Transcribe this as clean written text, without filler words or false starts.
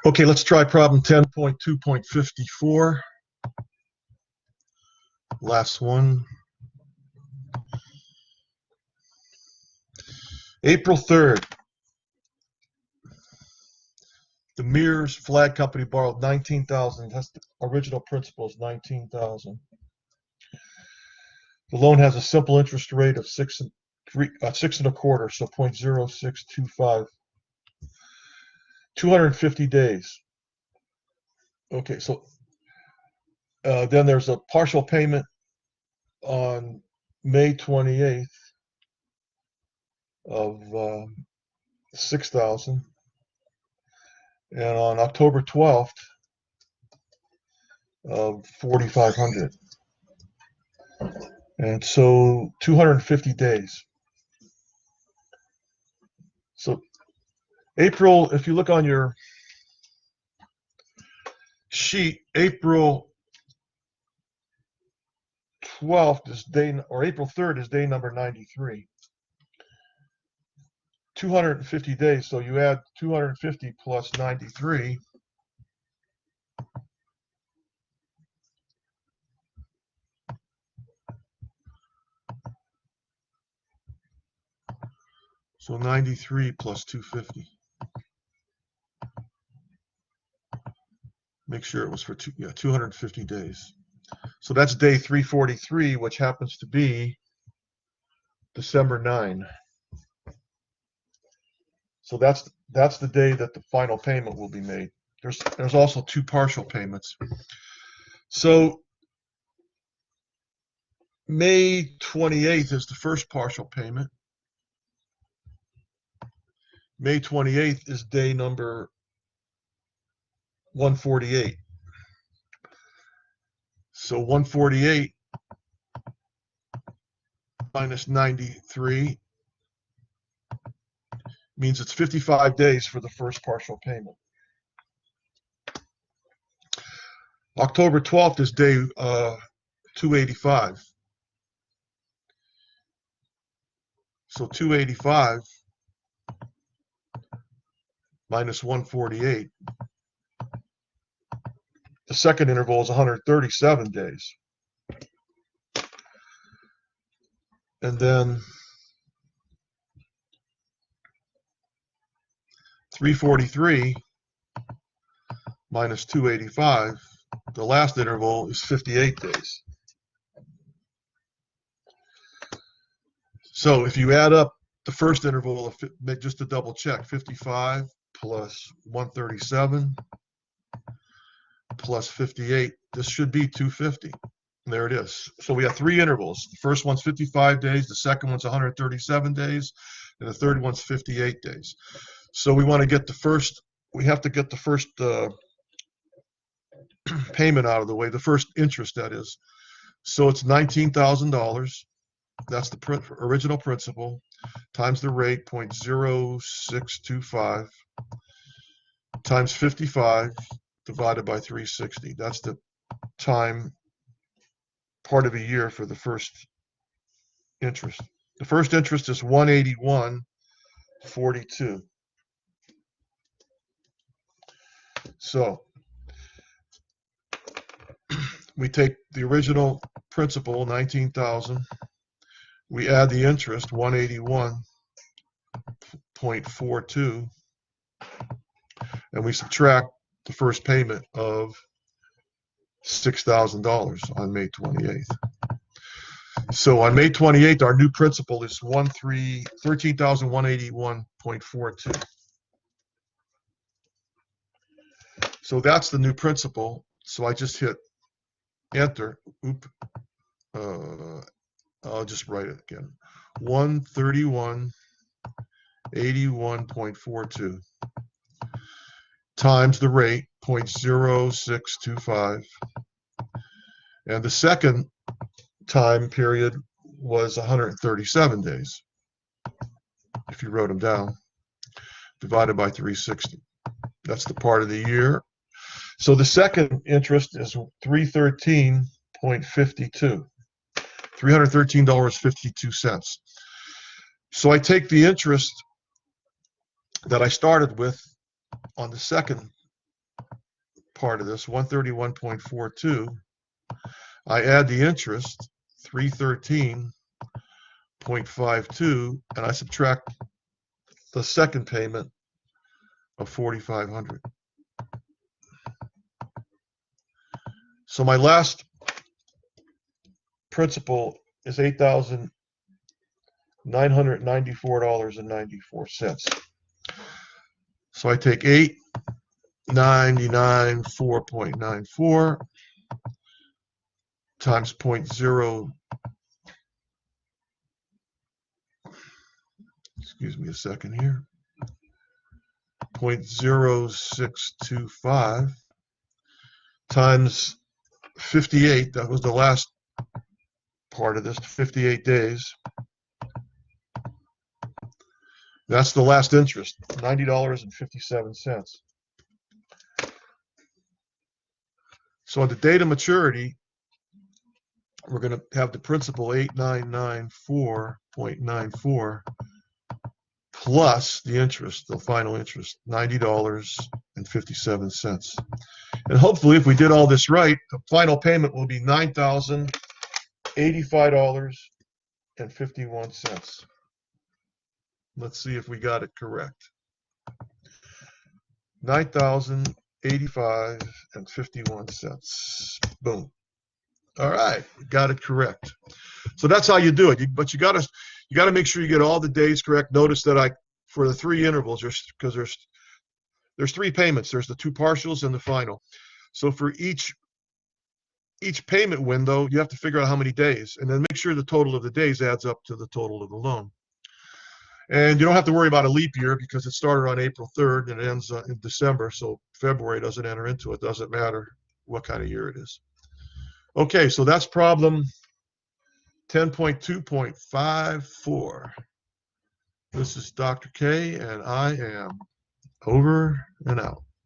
Okay, let's try problem 10.2.54. Last one. April 3rd. The Mears Flag Company borrowed $19,000. That's the original principal is $19,000. The loan has a simple interest rate of 6.25, so 0.0625. 250 days. Okay, so then there's a partial payment on May 28th of $6,000, and on October 12th of $4,500. And so 250 days. So April, if you look on your sheet, April 12th is April 3rd is day number 93. 250 days, so you add 250 plus 93. So 93 plus 250. Make sure it was for 250 days. So that's day 343, which happens to be December 9. So that's the day that the final payment will be made. There's also two partial payments. So May 28th is the first partial payment. May 28th is day number 148. So 148 minus 93 means it's 55 days for the first partial payment. October 12th is day 285. So 285 minus 148. The second interval is 137 days. And then 343 minus 285, the last interval is 58 days. So if you add up the first interval, just to double check, 55 plus 137 plus 58, this should be 250. There it is. So we have three intervals. The first one's 55 days, the second one's 137 days, and the third one's 58 days. So we want to get the first, we have to get the first payment out of the way, the first interest, that is. So it's $19,000. That's the original principal times the rate, 0.0625, times 55 divided by 360. That's the time part of a year for the first interest. The first interest is 181.42. So we take the original principal, 19,000. We add the interest, 181.42, and we subtract the first payment of $6,000 on May 28th. So on May 28th, our new principal is 13,181.42. So that's the new principal. So I just hit enter. I'll just write it again. 131.81.42 times the rate, 0.0625. And the second time period was 137 days, if you wrote them down, divided by 360. That's the part of the year. So the second interest is $313.52. $313.52. So I take the interest that I started with on the second part of this, 131.42. I add the interest, 313.52, and I subtract the second payment of 4,500. So my last principal is $8,994.94. So I take 8,994.94 times 0.0, excuse me a second here, 0.0625 times 58, that was the last part of this, 58 days. That's the last interest, $90.57. So on the date of maturity, we're going to have the principal 8,994.94 plus the interest, the final interest, $90.57. And hopefully, if we did all this right, the final payment will be $9,085.51. Let's see if we got it correct. $9,085.51. Boom. All right, got it correct. So that's how you do it. But you got to make sure you get all the days correct. Notice that for the three intervals, because there's three payments. There's the two partials and the final. So for each payment window, you have to figure out how many days, and then make sure the total of the days adds up to the total of the loan. And you don't have to worry about a leap year because it started on April 3rd and it ends in December. So February doesn't enter into it. Doesn't matter what kind of year it is. Okay, so that's problem 10.2.54. This is Dr. K, and I am over and out.